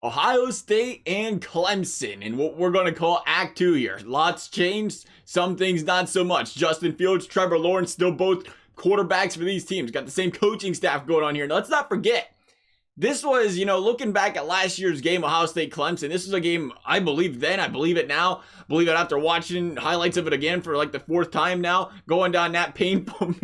Ohio State and Clemson in what we're going to call Act 2 here. Lots changed, some things not so much. Justin Fields, Trevor Lawrence, still both quarterbacks for these teams. Got the same coaching staff going on here. Now, let's not forget, this was, looking back at last year's game, Ohio State Clemson, this was a game I believe then, I believe it now, believe it after watching highlights of it again for like the fourth time now, going down that painful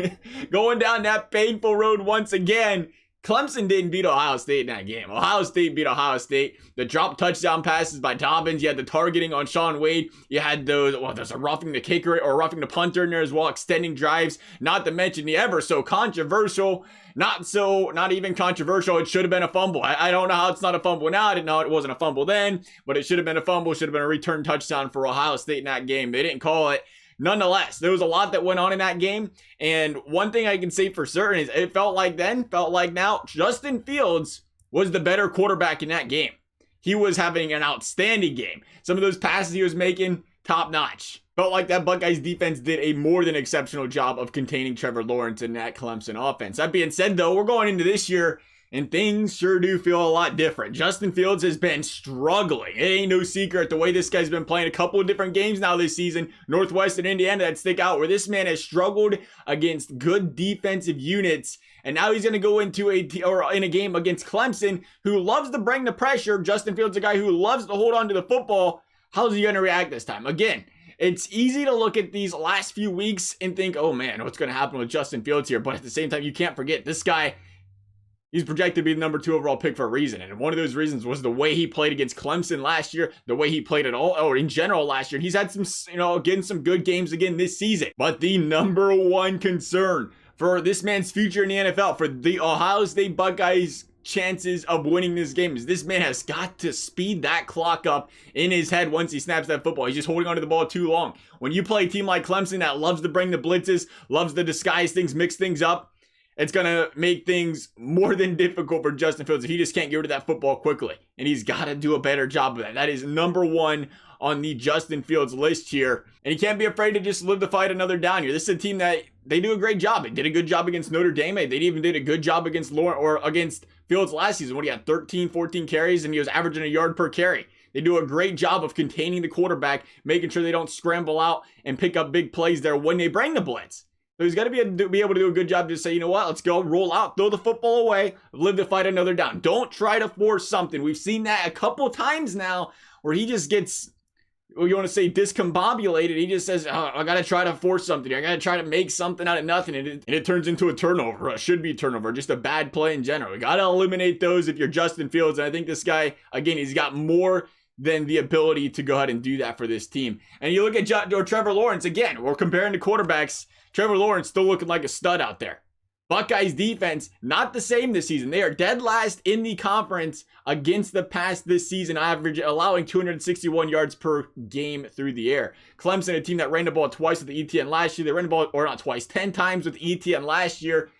road once again. Clemson didn't beat Ohio State in that game. Ohio State beat Ohio State. The drop touchdown passes by Dobbins. You had the targeting on Shaun Wade. You had there's a roughing the kicker or roughing the punter in there as well, extending drives. Not to mention the ever so controversial, not even controversial. It should have been a fumble. I don't know how it's not a fumble now. I didn't know it wasn't a fumble then, but it should have been a fumble. Should have been a return touchdown for Ohio State in that game. They didn't call it. Nonetheless, there was a lot that went on in that game, and one thing I can say for certain is it felt like now, Justin Fields was the better quarterback in that game. He was having an outstanding game. Some of those passes he was making, top notch. Felt like that Buckeyes defense did a more than exceptional job of containing Trevor Lawrence in that Clemson offense. That being said, though, we're going into this year, and things sure do feel a lot different. Justin Fields has been struggling. It ain't no secret the way this guy's been playing a couple of different games now this season, Northwestern Indiana, that stick out, where this man has struggled against good defensive units. And now he's going to go into in a game against Clemson, who loves to bring the pressure. Justin Fields, a guy who loves to hold on to the football. How's he going to react this time? Again, it's easy to look at these last few weeks and think, oh man, what's going to happen with Justin Fields here? But at the same time, you can't forget this guy. He's projected to be the number 2 overall pick for a reason. And one of those reasons was the way he played against Clemson last year, the way he played at all, or in general last year. He's had some, getting some good games again this season. But the number one concern for this man's future in the NFL, for the Ohio State Buckeyes' chances of winning this game, is this man has got to speed that clock up in his head once he snaps that football. He's just holding onto the ball too long. When you play a team like Clemson that loves to bring the blitzes, loves to disguise things, mix things up, it's going to make things more than difficult for Justin Fields if he just can't get rid of that football quickly. And he's got to do a better job of that. That is number 1 on the Justin Fields list here. And he can't be afraid to just live to fight another down here. This is a team that they do a great job. They did a good job against Notre Dame. They even did a good job against against Fields last season when he had 13, 14 carries and he was averaging a yard per carry. They do a great job of containing the quarterback, making sure they don't scramble out and pick up big plays there when they bring the blitz. So he's got to be able to do a good job to say, you know what, let's go, roll out, throw the football away, live to fight another down. Don't try to force something. We've seen that a couple times now where he just gets, you want to say discombobulated. He just says, oh, I got to try to force something. I got to try to make something out of nothing. And it turns into a turnover. It should be a turnover, just a bad play in general. We got to eliminate those if you're Justin Fields. And I think this guy, again, he's got more than the ability to go ahead and do that for this team. And you look at Trevor Lawrence, again, we're comparing the quarterbacks. Trevor Lawrence still looking like a stud out there. Buckeyes defense, not the same this season. They are dead last in the conference against the pass this season, allowing 261 yards per game through the air. Clemson, a team that ran the ball twice with the ETN last year. They ran the ball, or not twice, 10 times with ETN last year.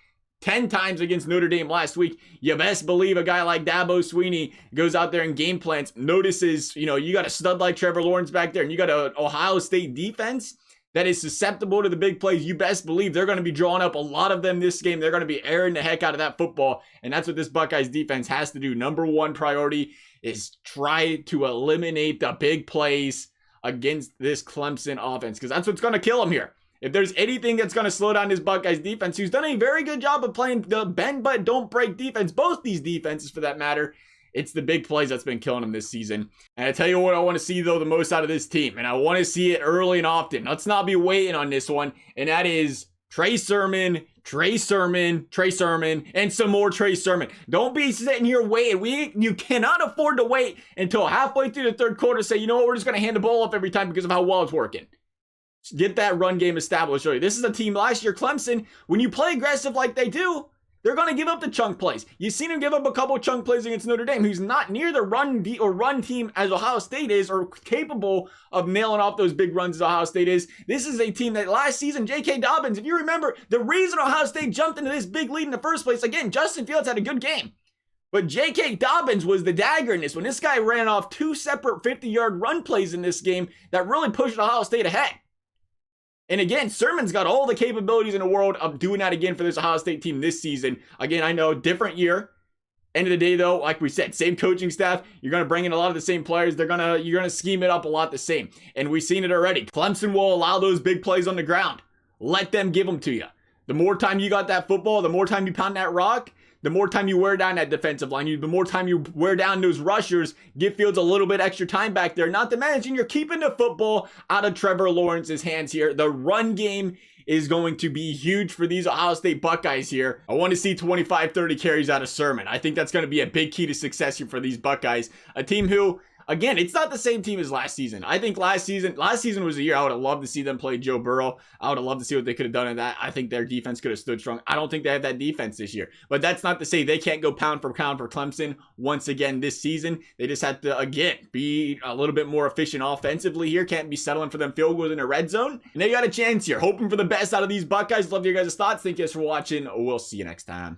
10 times against Notre Dame last week. You best believe a guy like Dabo Swinney goes out there and game plans, notices, you got a stud like Trevor Lawrence back there, and you got an Ohio State defense that is susceptible to the big plays. You best believe they're going to be drawing up a lot of them this game. They're going to be airing the heck out of that football, and that's what this Buckeyes defense has to do. Number 1 priority is try to eliminate the big plays against this Clemson offense, because that's what's going to kill them here. If there's anything that's going to slow down this Buckeyes defense, who's done a very good job of playing the bend but don't break defense, both these defenses for that matter, it's the big plays that's been killing them this season. And I tell you what I want to see, though, the most out of this team, and I want to see it early and often. Let's not be waiting on this one, and that is Trey Sermon, and some more Trey Sermon. Don't be sitting here waiting. You cannot afford to wait until halfway through the third quarter to say, you know what, we're just going to hand the ball off every time because of how well it's working. Get that run game established early. This is a team last year, Clemson, when you play aggressive like they do, they're going to give up the chunk plays. You've seen him give up a couple chunk plays against Notre Dame, who's not near the run team as Ohio State is, or capable of nailing off those big runs as Ohio State is. This is a team that last season, J.K. Dobbins, if you remember, the reason Ohio State jumped into this big lead in the first place, again, Justin Fields had a good game. But J.K. Dobbins was the dagger in this one. This guy ran off 2 separate 50-yard run plays in this game that really pushed Ohio State ahead. And again, Sermon's got all the capabilities in the world of doing that again for this Ohio State team this season. Again, I know, different year. End of the day, though, like we said, same coaching staff. You're going to bring in a lot of the same players. You're going to scheme it up a lot the same. And we've seen it already. Clemson will allow those big plays on the ground. Let them give them to you. The more time you got that football, the more time you pound that rock, the more time you wear down that defensive line, the more time you wear down those rushers, give Fields a little bit extra time back there. Not to mention, you're keeping the football out of Trevor Lawrence's hands here. The run game is going to be huge for these Ohio State Buckeyes here. I want to see 25, 30 carries out of Sermon. I think that's going to be a big key to success here for these Buckeyes. A team who, again, it's not the same team as last season. I think last season was a year I would have loved to see them play Joe Burrow. I would have loved to see what they could have done in that. I think their defense could have stood strong. I don't think they have that defense this year. But that's not to say they can't go pound for pound for Clemson once again this season. They just have to, again, be a little bit more efficient offensively here. Can't be settling for them field goals in a red zone. And they got a chance here. Hoping for the best out of these Buckeyes. Love your guys' thoughts. Thank you guys for watching. We'll see you next time.